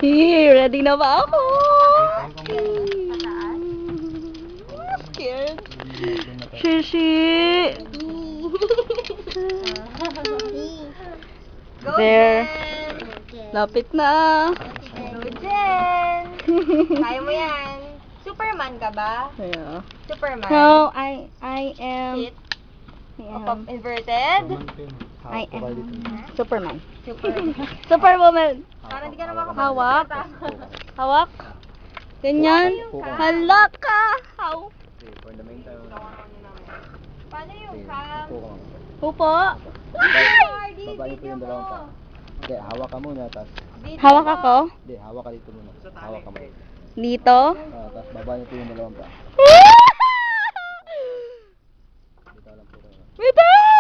Ready na ba ako? Scared. Shishi. There. Lapit na. Go, Jen! Kaya mo yan. Superman ka ba? Yeah. Superman? No, I am. Sit. Inverted? I am Superman. Superman. Superwoman. Parang di ka na makapag- Hawak. Hawak. Ganyan. Hala ka. How? Paano yung cam? Upo. Hardy, Babae po video yung mo. dalawang pa. Hindi, hawak ka muna, tapos... Video Hawak mo. ako. Hindi, hawak ka dito muna. Hawak ka muna. Dito. Tapos babae po yung dalawang pa. Dito lang po kayo. Bitaw!